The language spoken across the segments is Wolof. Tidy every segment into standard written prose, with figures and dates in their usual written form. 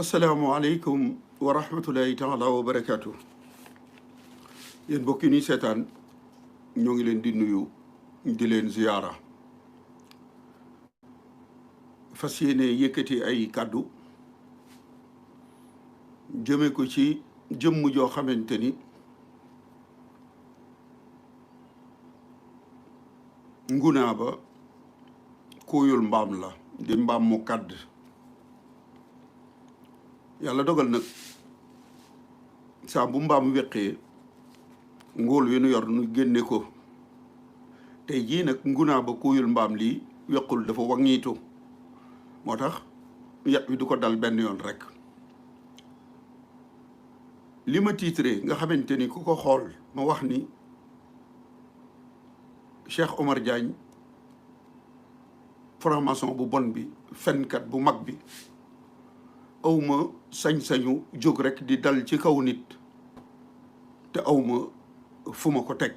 asalaamaaleykum wa rahmatullahi taala wa barakaatu yéen mbokk yi ñuy seetaan ñoo ngi leen di nuyu di leen ziyaara fas yéene yëkkati ay kàddu jëme ko ci jëmm joo xamante ni ngunaa ba kóoyul mbaam la di mbaam mu kàdd yàlla dogal nag saa bu mbaam weqee ngóol wi nu yor nu génne ko tey jii nag ngunaa ba kóoyul mbaam lii wequl dafa waŋñiitu moo tax yat wi du ko dal benn yoon rek li ma tiitre nga xamante ni ku ko xool ma wax ni Cheikh Omar Diagne franc-maçon bu bon bi fenkat bu mag bi awma sañ-sañu jóg rek di dal ci kaw nit te awma fu ma ko teg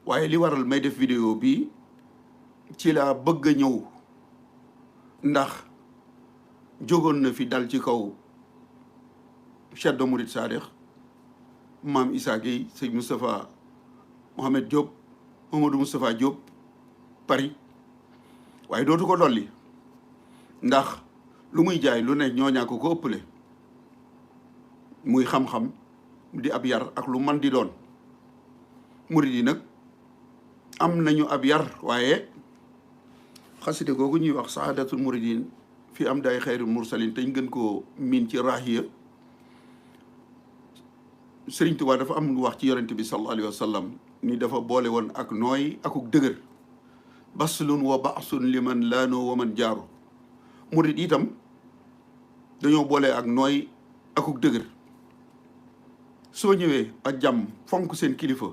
waaye li waral may def vidéo bi ci laa bëgg a ñëw ndax jógoon na fi dal ci kaw Cheikh de Mouride Sadikh maam Issa Gueye sëñ Moustapha Mohamed Diop Mamadou Moustapha Diop Paris waaye dootu ko dolli ndax lu muy jaay lu ne ñooñaa ko ëppale muy xam-xam di ab yar ak lu man di doon murid yi nag am nañu ab yar waaye xaside googu ñuy wax saadatul muridin fi am day xayrul mursalin te ñu gën koo miin ci rahiya Sëriñ Tuubaa dafa am lu wax ci yonent bi sallallahu alayhi wa sallam ni dafa boole woon ak nooy akuk dëgër baslun wa baasun liman laanoo wa man jaaru murid itam dañoo boole ak nooy akuk dëgër soo ñëwee ak jàmm fonk seen kilifa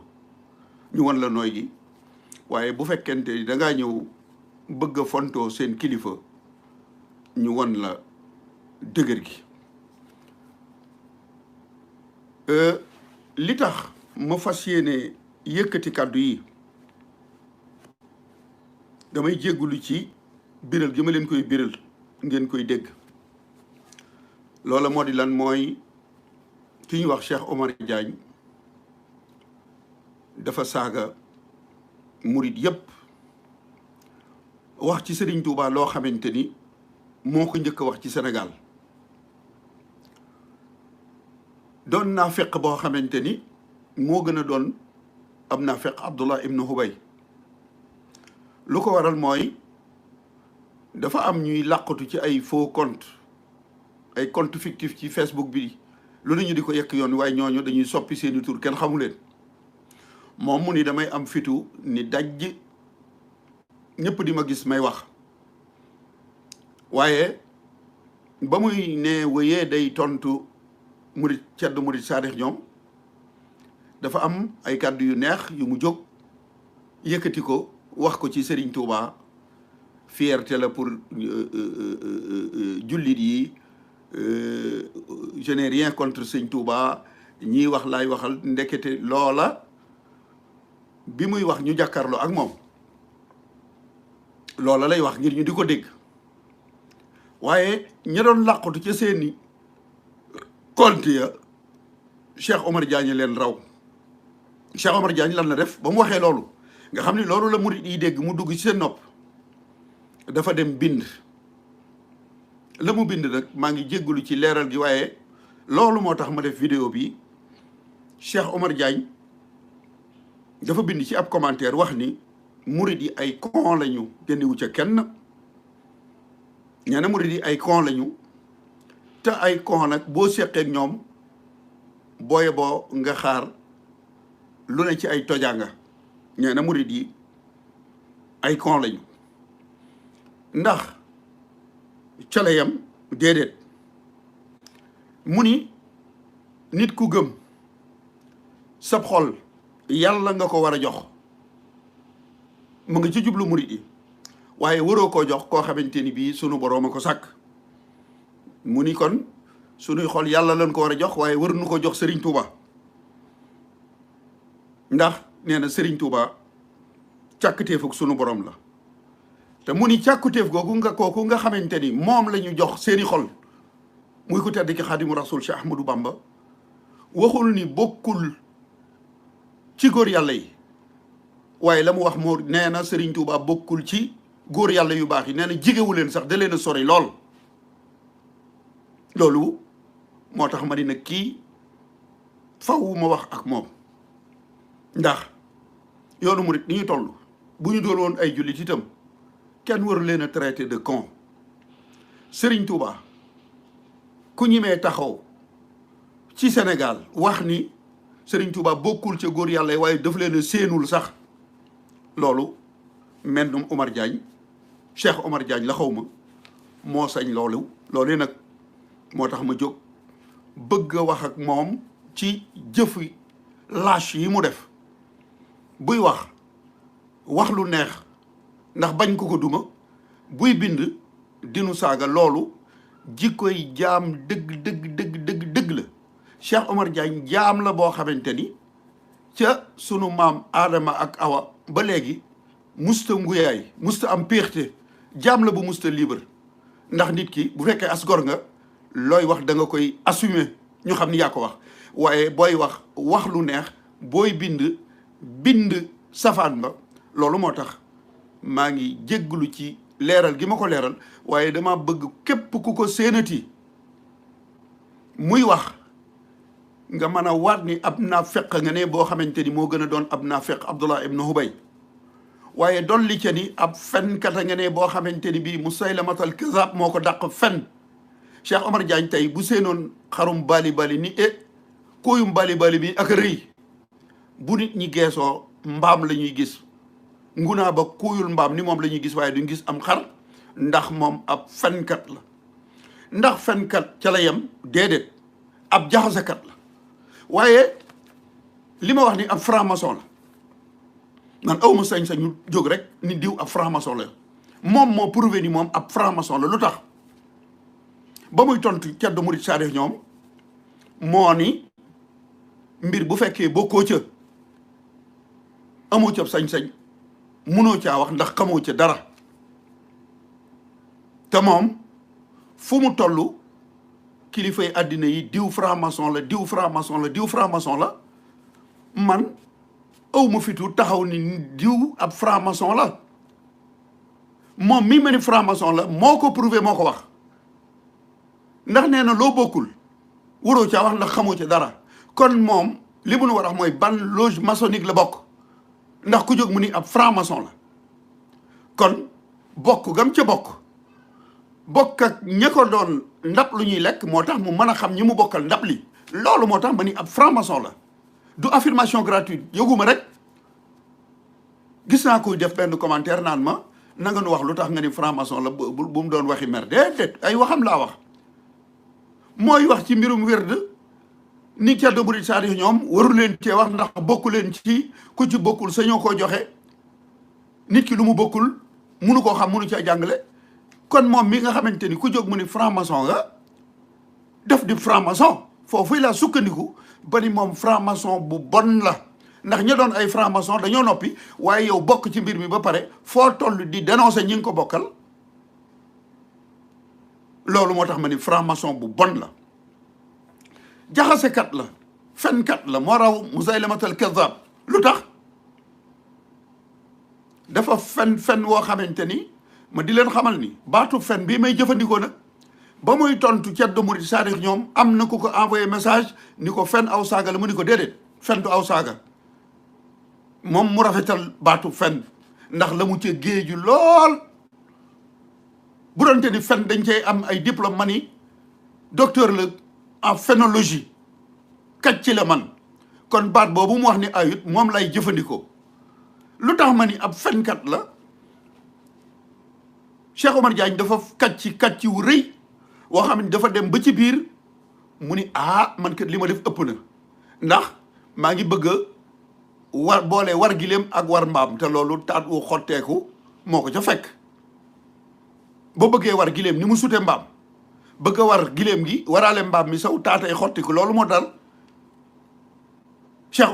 ñu won la nooy gi waaye bu fekkente ni dangaa ñëw bëgg a fontoo seen kilifa ñu won la dëgër gi li tax ma fas yéene yëkkati kàddu yi damay jéggulu ci biral gi ma leen koy biral ngeen koy dégg loola moo di lan mooy ki ñuy wax Cheikh Omar Diagne dafa saaga murit yépp wax ci Serigne Touba loo xamante ni moo ko njëkk a wax ci Sénégal doon naa feq boo xamante ni moo gën a doon am naa feq Abdullah ibnu Hubay lu ko waral mooy dafa am ñuy làqatu ci ay faux compte ay compte fictif ci Facebook bi lu ne ñu di ko yekk yoon waaye ñooñu dañuy soppi seeni tur kenn xamu leen moom mu ni damay am fitu ni dajj ñëpp di ma gis may wax waaye ba muy ne wëyee day tontu murid Cheikh de Mouride Sadikh ñoom dafa am ay kàddu yu neex yu mu jóg yëkkati ko wax ko ci Serigne Touba fierté la pour jullit yi je n'ai rien contre Serigne Touba ñiy wax laay waxal ndekete loola bi muy wax ñu jàkkaarloo ak moom loola lay wax ngir ñu di ko dégg waaye ña doon làqatu ca seeni compte ya Cheikh Omar Diagne leen raw Cheikh Omar Diagne lan la def ba mu waxee loolu nga xam ni loolu la murid yi dégg mu dugg ci seen nopp dafa dem bind la mu bind nag maa ngi jéggalu ci leeral gi waaye loolu moo tax ma def vidéo bi Cheikh Omar Diagne dafa bind ci ab commentaire wax ni murid yi ay con lañu génnewu ca kenn nee na murid yi ay con lañu te ay con nag boo seqeek ñoom booye boo nga xaar lu ne ci ay tojaanga nee na murid yi ay con lañu ndax ca la yam déedéet mu ni nit ku gëm sab xol yàlla nga ko war a jox mu nga ci jublu murid yi waaye waroo koo jox koo xamante ni bii sunu boroom a ko sàkk mu ni kon sunuy xol yàlla lañ ko war a jox waaye war nu ko jox Serigne Touba ndax nee na Serigne Touba càkkutéefug sunu borom la te mu ni càkkutéef googu nga kooku nga xamante ni moom la ñu jox seeni xol muy ko tedd ki Xaadimu Rasul Cheikh Ahmadou Bamba waxul ni bokkul ci góor yàlla yi waaye la mu wax moo nee na Serigne Touba bokkul ci góor yàlla yu baax yi nee na jigewu leen sax da leen a sori lool. loolu moo tax ma di nag kii faw ma wax ak moom ndax yoonu murit ni ñu toll bu ñu doon woon ay jullit itam kenn waru leen a traité de con. Serigne Touba ku ñimee taxaw ci Sénégal wax ni Serigne Touba bokkul ca góor yàlla yi waaye daf leen a séenul sax loolu mennum Omar Diagne Cheikh Omar Diagne la xaw ma moo sañ loolu nag moo tax ma jóg bëgg a wax ak moom ci jëfi lâche yi mu def buy wax lu neex ndax bañ ko duma buy bind dinu saaga loolu jikkoy jaam dëgg la Cheikh Omar Diagne jaam la boo xamante ni ca sunu maam Adama ak Awa ba léegi musta nguyaay musta am péexte jaam la bu musta libre ndax nit ki bu fekkee as gor nga looy wax da nga koy assumer ñu xam ni yaa ko wax waaye booy wax lu neex booy bind safaan ba loolu moo tax maa ngi jégglu ci leeral gi ma ko leeral waaye dama bëgg képp ku ko séenati muy wax nga mën a waat ni ab naafeq nga ne boo xamante ni moo gën a doon ab naafeq Abdullah ibn Hubay waaye dolli ca ni ab fenkat nga ne boo xamante ni bii Musaylamatal Kazzab moo ko dàq fen Cheikh Omar Diagne tey bu seenoon xarum bali ni kooyum bali bi ak rëy bu nit ñi geesoo mbaam la ñuy gis ngunaa ba kuyul mbaam ni moom la ñuy gis waaye duñ gis am xar ndax moom ab fenkat la ndax fenkat ca la yem déedéet ab jaxasekat la waaye li ma wax ni ab franc-maçon la man awma sañ-sañu jóg rek ni diw ab franc-maçon la moom moo prouvé ni moom ab franc-maçon la lu tax ba muy tontu ceddo murit saadix ñoom moo ni mbir bu fekkee bokkoo ca amoo ca sañ-sañ munoo caa wax ndax xamoo ca dara te moom fu mu toll kilifay àddina yi diw franc-maçon la man awma fitu taxaw ni diw ab franc-maçon la moom mi ma ni franc-maçon la moo ko prouvé moo ko wax ndax nee na loo bokkul waroo caa wax ndax xamoo ca dara kon moom li mu nu war a wax mooy ban loge maçonnique la bokk ndax ku jóg mu ni ab franc-maçon la kon bokk gam ca bokk ak ña ko doon ndab lu ñuy lekk moo tax mu mën a xam ñi mu bokkal ndab li loolu moo tax ma ni ab franc-maçon la du affirmation gratuite yëguma rek gis naa koy def benn commentaire naan ma na nga nu wax lu tax nga ni franc-maçon la bu mu doon waxi mer déedéet ay waxam laa wax mooy wax ci mbirum wérd ni ceddo murit saadix ñoom waru leen cee wax ndax bokku leen ci ku ci bokkul sañoo koo joxe nit ki lu mu bokkul munu koo xam munu cee jàngale kon moom mi nga xamante ni ku jóg mu ni franc-maçon nga def di franc-maçon foofu laa sukkandiku ba ni moom franc-maçon bu bon la ndax ña doon ay franc-maçon dañoo noppi waaye yow bokk ci mbir mi ba pare foo toll di dénoncer ñi ngi ko bokkal loolu moo tax ma ni franc-maçon bu bon la jaxasekat la fenkat la moo raw Musaylamatal Kazzab lu tax dafa fen woo xamante ni ma di leen xamal ni baatu fen bii may jëfandikoo nag ba muy tontu ceddo murit saadix ñoom am na ku ko envoyé message ni ko fen aw saaga la mu ni ko déedéet fen du aw saaga moom mu rafetal baatu fen ndax la mu ca géeju lool bu doonte ni fen dañ cey am ay diplôme man ni docteur la en phénologie kaj ci la man kon baat boobu mu wax ni ayut moom lay jëfandikoo lu tax ma ni ab fenkat la Cheikh Omar Diagne dafa kàcci wu rëy woo xam ne dafa dem ba ci biir mu ni man kat li ma def ëpp na ndax maa ngi bëgg a boole war gileem ak war mbaam te loolu taat wu xotteeku moo ko ca fekk boo bëggee war gileem ni mu sute mbaam bëgg a war gileem gi waraale mbaam mi saw taatay xottiku loolu moo dal Cheikh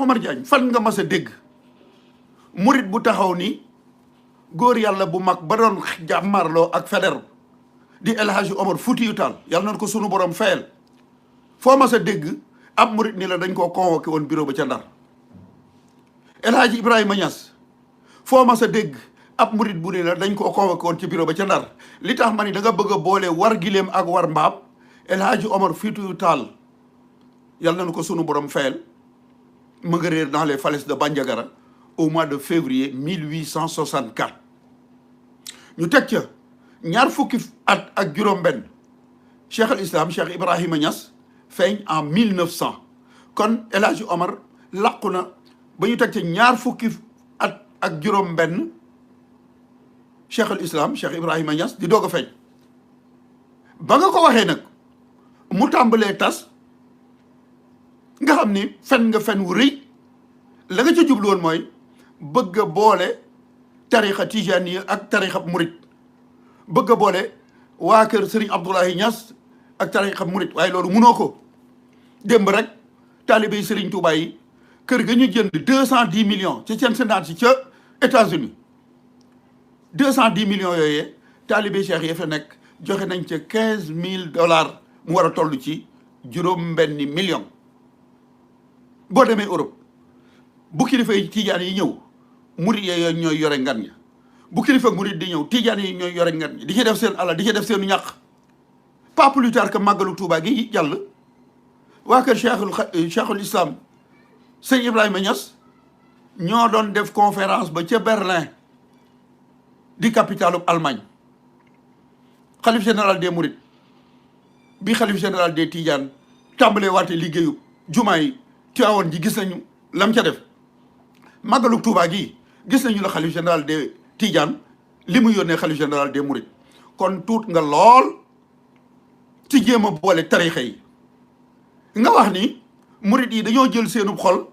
Omar Diagne fan nga mas a dégg murit bu taxaw ni góor yàlla bu mag ba doon jàmmarloo ak Faidherbe di El Hadji Omar Foutiyou Tall yàlla nañ ko sunu borom fayal foo ma sa dégg ab murit ni la dañ koo convoqué woon bureau ba ca Ndar El Hadji Ibrahima Niass foo ma sa dégg ab murit bu ne la dañ koo convoqué woon ci bureau ba ca Ndar li tax ma ni da nga bëgg a boole war gileem ak war mbaam El Hadji Omar Foutiyou Tall yàlla nañ ko sunu borom fayal ma nga réer dans les falaises de Bandiagara au mois de février 1864 ñu teg ca ñaar fukki at ak juróom-benn Cheikh al Islam Cheikh Ibrahima Niass feeñ en 1900 kon El Hadji Omar làqu na ba ñu teg ca ñaar fukki at ak juróom-benn Cheikh al Islam Cheikh Ibrahima Niass di doog a feeñ ba nga ko waxee nag mu tàmbalee tas nga xam ni fen nga fen wu rëy la nga ca jublu woon mooy bëgg a boole tarixa tijani ak tarixa murit bëgg a boole waa kër Serigne Abdoulaye Niass ak tarixa murit waaye loolu munoo ko démb rek taalibe Serigne Touba yi kër ga ñu jënd 210 millions ci seen sénat ci ca États-Unis 210 millions yooyee taalibe Cheikh yi fa nekk joxe nañ ca $15,000 mu war a toll ci juróom-benni million boo demee Europe bu kilifa yi tijaan yi ñëw murit yooyu ñooy yore ngan ña bu kilifa murit di ñëw tijaan yi ñooy yore ngan ña di ci def seen alal di ci def seenu ñàq pas plus tard que màggalu Tuubaa gi jàll waa kër Cheikhul Islam sëñ Ibrahima Niass ñoo doon def conférence ba ca Berlin di capitalu Allemagne xalif général des mourides bi xalif général des tijaan tàmbalee waate liggéeyu jumaa yi Tiwaawan ji gis nañu lam ca def màggalu Tuubaa gi gis nañu la xalif général des Tidiane li mu yónnee xalif général des Mourides kon tuut nga lool ci jéem a boole tarixa yi nga wax ni murit yi dañoo jël seenub xol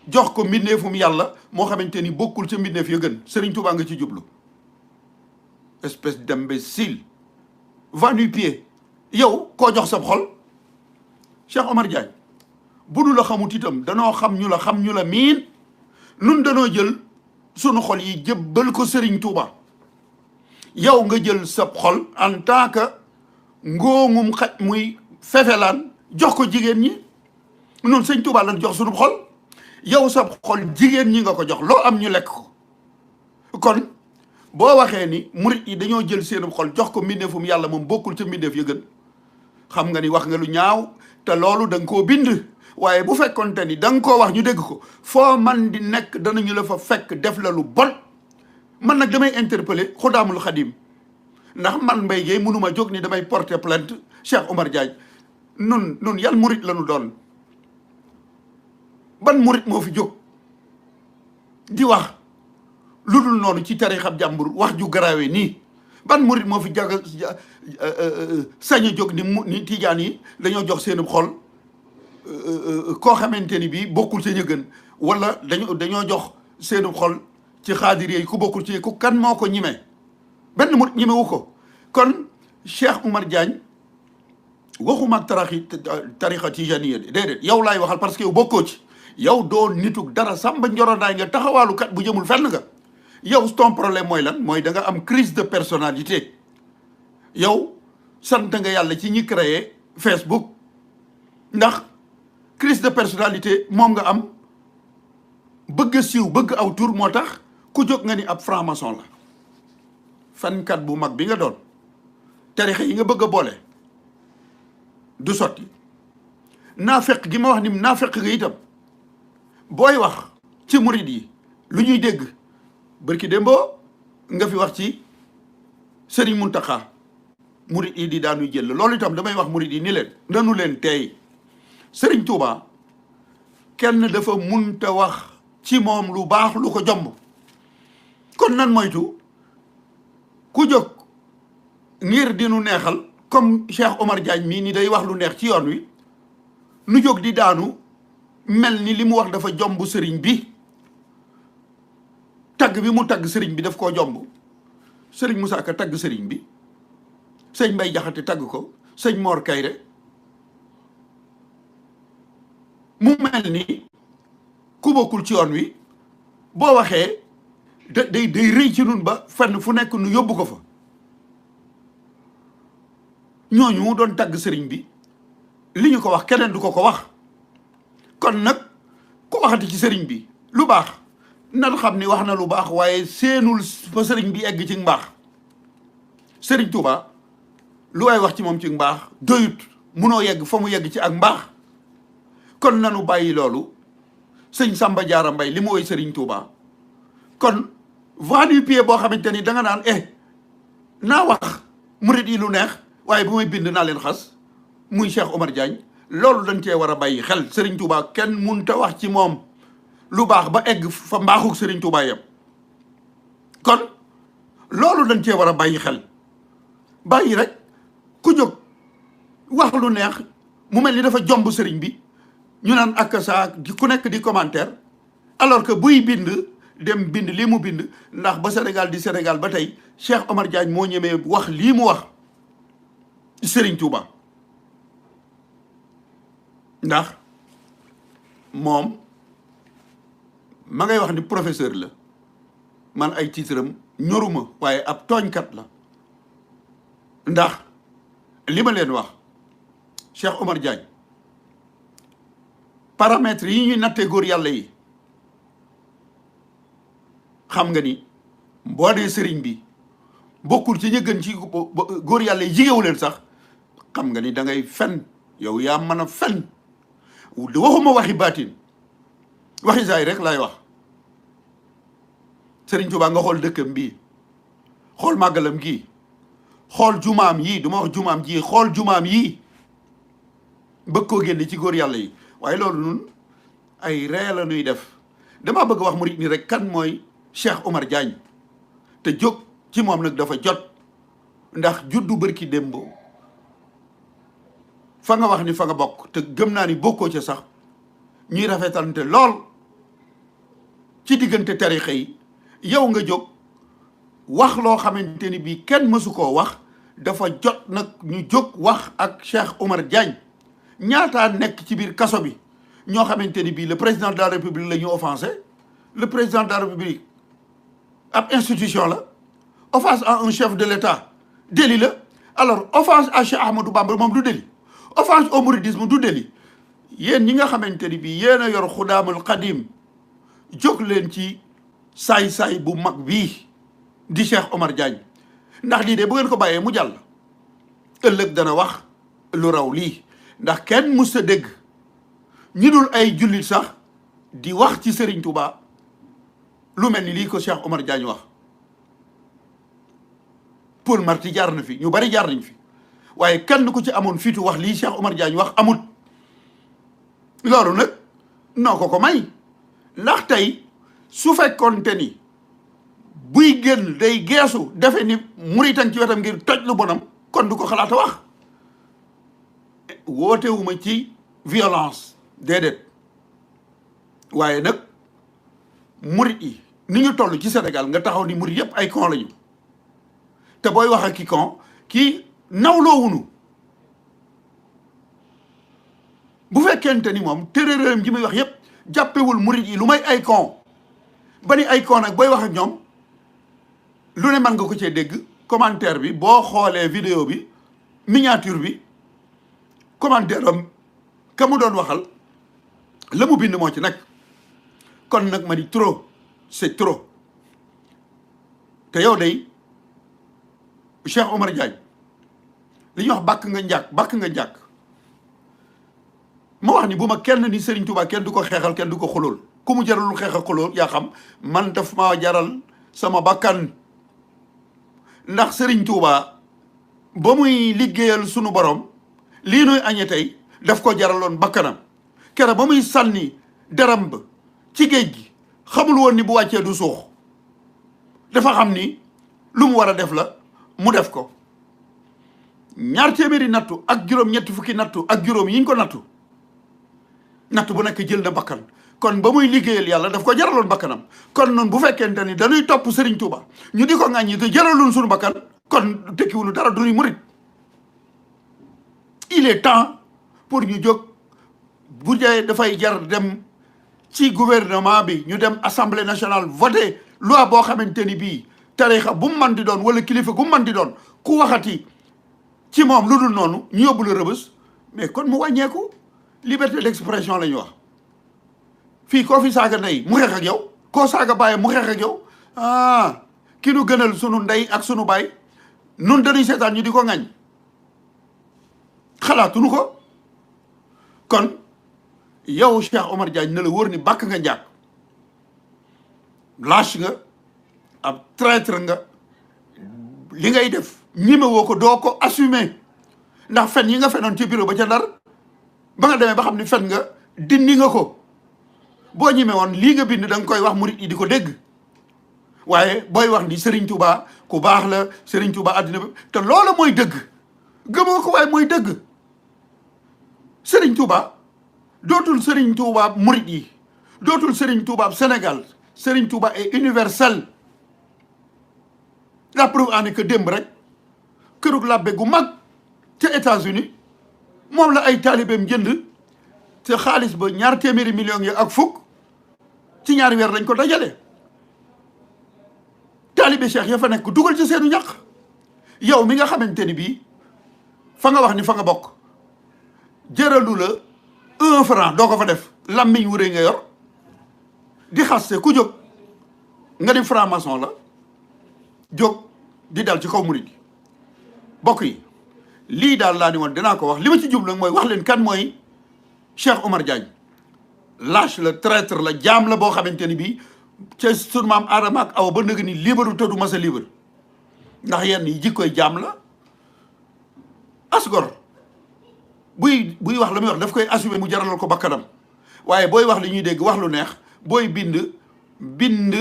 jox ko mbindeefum yàlla moo xamante ni bokkul ca mbindeef ya gën Serigne Touba nga ci jublu espèce d'imbécile va nu pied yow koo jox sab xol Cheikh Omar Diagne bu nu la xamut itam danoo xam ñu la miin nun danoo jël sunu xol yi jëbbal ko Serigne Touba yow nga jël sab xol en tant que ngóomum xaj muy fefelaan jox ko jigéen ñi noonu Sëñ Touba lan jox sunu xol yow sab xol jigéen ñi nga ko jox loo am ñu lekk ko kon boo waxee ni murit yi dañoo jël seenub xol jox ko mbindeefum yàlla moom bokkul ca mbindeef ya gën xam nga ni wax nga lu ñaaw te loolu da nga koo bind waaye bu fekkonte ni da nga koo wax ñu dégg ko foo man di nekk danañu la fa fekk def la lu bon man nag damay interpeller Xudaamul Xadim ndax man Mbaye Guèye mënuma jóg ni damay porter plainte Cheikh Omar Diagne nun yan murit lañu doon ban murit moo fi jóg di wax lu dul noonu ci tarixab jàmbur wax ju garaawe nii ban murit moo fi sañ a jóg ni tijaan yi dañoo jox seen xol koo xamante ni bii bokkul ci ñu gën wala dañoo jox seen xol ci xaadir yi ku bokkul ci ku kan moo ko ñime benn murit ñimewu ko kon Cheikh Omar Diagne waxuma ak tarixa tijaniya déedéet yow laay waxal parce que yow bokkoo ci yow doo nitug dara samba njoronaay nga taxawaalu kat bu jëmul fenn nga yow ton problème mooy lan mooy da nga am crise de personnalité yow sant nga yàlla ci ñi créé Facebook ndax crise de personnalité moom nga am bëgg siiw bëgg aw tur moo tax ku jóg nga ni ab franc-maçon la fankat bu mag bi nga doon tarixa yi nga bëgg a boole du sotti naafeq gi ma wax ni naafeq nga itam booy wax ci murid yi lu ñuy dégg bërki démboo nga fi wax ci Serigne Mountakha murid yi di daanuy jël loolu itam damay wax murid yi ni leen nanu leen tey Serigne Touba kenn dafa munta wax ci moom lu baax lu ko jomb kon nan moytu ku jóg ngir di nu neexal comme Cheikh Omar Diagne mii ni day wax lu neex ci yoon wi nu jóg di daanu mel ni li mu wax dafa jomb sëriñ bi tagg bi mu tagg sëriñ bi daf koo jomb sëriñ Moussa Ka tagg sëriñ bi sëñ Mbay Jaxate tagg ko sëñ Mor Kayre mu mel ni ku bokkul ci yoon wi boo waxee day rëy ci nun ba fenn fu nekk nu yóbbu ko fa ñooñu doon tagg sëriñ bi li ñu ko wax keneen du ko wax kon nag ku waxati ci sëriñ bi lu baax nan xam ni wax na lu baax waaye seenul fa sëriñ bi egg ci mbaax sëriñ Touba lu waay wax ci moom ci mbaax doyut munoo yegg fa mu yegg ci ak mbaax kon nanu bàyyi loolu sëñ Samba Diarra Mbaye li mu woy sëriñ Touba kon voix du pied boo xamante ni da nga naan naa wax murit yi lu neex waaye bu may bind naa leen xas muy Cheikh Omar Diagne loolu dañ cee war a bàyyi xel Serigne Touba kenn munta wax ci moom lu baax ba egg fa mbaaxuk Serigne Touba yam kon loolu dañ cee war a bàyyi xel bàyyi rek ku jóg wax lu neex mu mel ni dafa jomb Serigne bi ñu naan ak saa ku nekk di commentaire alors que buy bind dem bind lii mu bind ndax ba Sénégal di Sénégal ba tey Cheikh Omar Diagne moo ñemee wax lii mu wax Serigne Touba ndax moom ma ngay wax ni professeur la man ay titre am ñoruma waaye ab tooñkat la ndax li ma leen wax Cheikh Omar Diagne paramètres yi ñuy nattee góor yàlla yi xam nga ni boo dee sëriñ bi bokkul ci ñi gën ci góor yàlla yi jigéewu leen sax xam nga ni da ngay fen yow yaa mën a fen waxuma waxi baatin waxi saay rek laay wax Sëriñ Tuubaa nga xool dëkkam bii xool màggalam gii xool jumaam yii du ma wax jumaam ji xool jumaam yii bëgg koo génne ci góor yàlla yi waaye loolu nun ay ree la nuy def damaa bëgg wax murit ni rek kan mooy Cheikh Omar Diagne te jóg ci moom nag dafa jot ndax juddu bërki démb fa nga wax ni fa nga bokk te gëm naa ni bokkoo ca sax ñuy rafetalante lool ci diggante tarixa yi yow nga jóg wax loo xamante ni bii kenn mësu koo wax dafa jot nag ñu jóg wax ak Cheikh Omar Diagne ñaataa nekk ci biir kaso bi ñoo xamante ni bii le président de la république la ñu offensé le président de la république ab institution la offense à un chef de l'état délit la alors offense à Cheikh Ahmadou Bamba moom du délit offense au mouridisme du délit yéen ñi nga xamante ni bii yéen a yor xudaamul qadim jóg leen ci saay-saay bu mag bii di Cheikh Omar Diagne ndax lii de bu ngeen ko bàyyee mu jàll ëllëg dana wax lu raw lii ndax kenn mus a dégg ñi dul ay jullit sax di wax ci Serigne Touba lu mel ni lii ko Cheikh Omar Diagne wax Paul Marty jaar na fi ñu bari jaar nañ fi waaye kenn ku ci amoon fitu wax lii Cheikh Omar Diagne wax amut loolu nag noo ko may ndax tey su fekkoonte ni buy génn day geesu defe ni muritan ci wetam ngir toj lu bonam kon du ko xalaata wax wootewuma ci violence déedéet waaye nag murit yi ni ñu toll ci Sénégal nga taxaw ni murit yépp ay con lañu te booy wax ak ki con kii nawloowunu bu fekkente ni moom téeréeram ji muy wax yépp jàppewul murit yi lu may ay con ba ni ay con nag booy wax ak ñoom lu ne mën nga ko cee dégg commentaire bi boo xoolee vidéo bi miniature bi commentaire am ka mu doon waxal la mu bind moo ci nag kon nag ma di trop c'est trop te yow day Cheikh Omar Diagne li ñuy wax bàkk nga njàkk ma wax ni bu ma kenn ni Serigne Touba kenn du ko xeexal kenn du ko xulool ku mu jaralul xeexal xulool yaa xam man daf ma jaral sama bakkan ndax Serigne Touba ba muy liggéeyal sunu borom lii nuy añe tey daf ko jaraloon bakkanam kere ba muy sànni deram ba ci géej gi xamul woon ni bu wàccee du suux dafa xam ni lu mu war a def la mu def ko 2 téeméeri nattu ak juróom ñetti fukki nattu ak juróom yi ñu ko nattu bu nekk jël na bakkan kon ba muy liggéeyal yàlla daf ko jaraloon bakkanam kon noonu bu fekkente ni dañuy topp Serigne Touba ñu di ko ŋàññi te jaraloon suñu bakkan kon tekkiwunu dara duñuy murit il est temps pour ñu jóg bu dee dafay jar dem ci gouvernement bi ñu dem assemblée nationale voté loi boo xamante ni bii tarixa bu mu mën di doon wala kilifa gu mu mën di doon ku waxati ci moom lu dul noonu ñu yóbbu la rëbës mais kon mu wàññeeku liberté d'expression la ñu wax fii koo fi saaga ndey mu xeex ak yow koo saaga bàyyi mu xeex ak yow ki nu gënal sunu ndey ak sunu baay nun dañuy seetaan ñu di ko ŋañ xalaatuñu ko kon yow Cheikh Omar Diagne na la wóor ni bàkk nga njàkk lâche nga ab traître nga li ngay def ñimewoo ko doo ko assumer ndax fen yi nga fenoon ci bureau ba ca Ndar ba nga demee ba xam ni fen nga dindi nga ko boo ñime woon lii nga bind da nga koy wax murit yi di ko dégg waaye booy wax ni Serigne Touba ku baax la Serigne Touba àddina bi te loola mooy dëgg gëmoo ko waaye mooy dëgg Serigne Touba dootul Serigne Touba murit yi dootul Serigne Touba Sénégal Serigne Touba est universel la preuve en est que démb rek kërug labbe gu mag ca États-Unis moom la ay taalibeem jënd te xaalis ba 2 téeméeri millions yi ak fukk ci ñaari weer lañ ko dajale taalibe Cheikh ya fa nekk dugal ci seenu ñaq yow mi nga xamante ni bii fa nga wax ni fa nga bokk jëralu la 1 franc doo ko fa def lammiñ wuree nga yor di xaste ku jóg nga ni franc-maçon la jóg di dal ci kaw murid yi bokk yi lii daal laa ni woon dinaa ko wax li ma ci jublu nag mooy wax leen kan mooy Cheikh Omar Diagne lâche la traître la jaam la boo xamante ni bii ca sunu maam Aadama ak Awa ba nëg ni libre te du mas a libre ndax yenn yi jikkoy jaam la asgor buy wax la muy wax daf koy assumer mu jaralal ko bakkanam waaye booy wax li ñuy dégg wax lu neex booy bind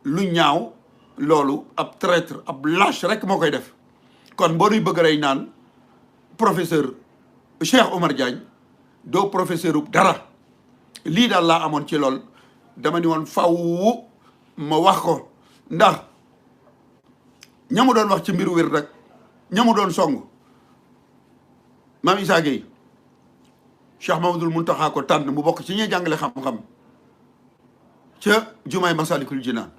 lu ñaaw loolu ab traître ab lâche rek moo koy def kon boo nuy bëgg rey naan professeur Cheikh Omar Diagne doo professeur ub dara lii daal laa amoon ci lool dama ni woon faw ma wax ko ndax ñamu doon wax ci mbiru wér rek ñamu doon song maam Issa Gueye Cheikh Mamadou Mountakha ko tànn mu bokk ci ñuy jàngale xam-xam ca jumaay Masalikul Jinaan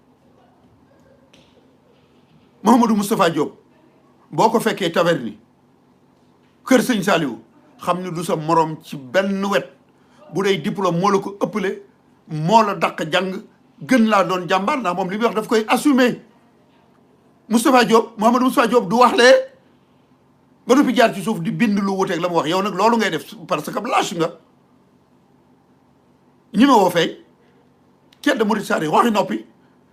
Mouhamadou Moustapha Diop boo ko fekkee taverni kër sëñ Saliou xam ni du sa morom ci benn wet bu dee diplôme moo la ko ëppale moo la dàq jàng gën laa doon jàmbaar ndax moom li muy wax daf koy assumer Moustapha Diop Mouhamadou Moustapha Diop du wax lee ba noppi jaar ci suuf di bind lu wuteeg la mu wax yow nag loolu ngay def parce que lâche nga ñi ma woo feeñ Ceddo Murid Saari waxi noppi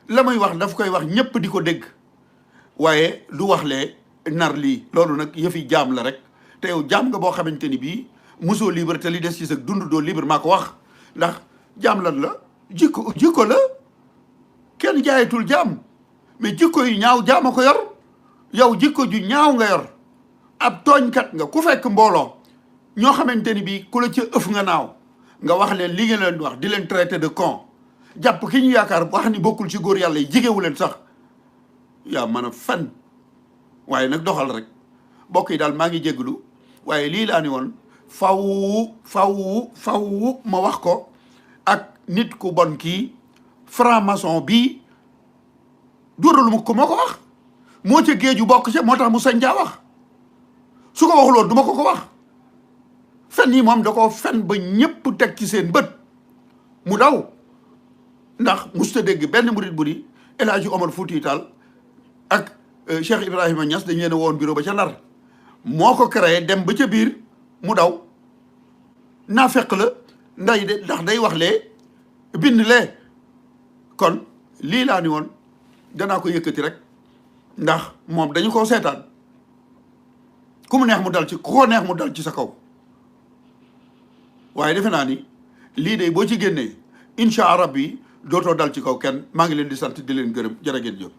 la muy wax daf koy wax ñëpp di ko dégg waaye du wax lee nar lii loolu nag yëfi jaam la rek te yow jaam nga boo xamante ni bii mosoo libre te li des ci sa dund doo libre maa ko wax ndax jaam lan la jikko la kenn jaayatul jaam mais jikko yu ñaaw jaama ko yor yow jikko ju ñaaw nga yor ab tooñkat nga ku fekk mbooloo ñoo xamante ni bii ku la ca ëf nga naaw nga wax leen li ngeen leen wax di leen traité de con jàpp ki ñu yaakaar wax ni bokkul ci góor yàlla yi jigewu leen sax yaa mën a fen waaye nag doxal rek bokk yi daal maa ngi jégalu waaye lii laa ni woon faw ma wax ko ak nit ku bon kii franc-maçon bii dóoralu ma ko moo ko wax moo ca géeju bokk ca moo tax mu sañ jaa wax su ko waxuloon du ma ko wax fen yi moom da ko fen ba ñëpp teg ci seen bët mu daw ndax musta dégg benn murit bu ni El Hadji Omar Fouti Tall ak Cheikh Ibrahima Niass dañ leen a woon bureau ba ca Ndar moo ko créé dem ba ca biir mu daw naa fekk la ndax day wax lee bind lee kon lii laa ni woon danaa ko yëkkati rek ndax moom dañu ko seetaan ku mu neex mu dal ci ku ko neex mu dal ci sa kaw waaye defe naa ni lii de boo ci génnee incha allah rabbi dootoo dal ci kaw kenn maa ngi leen di sant di leen gërëm jërë ngeen jëf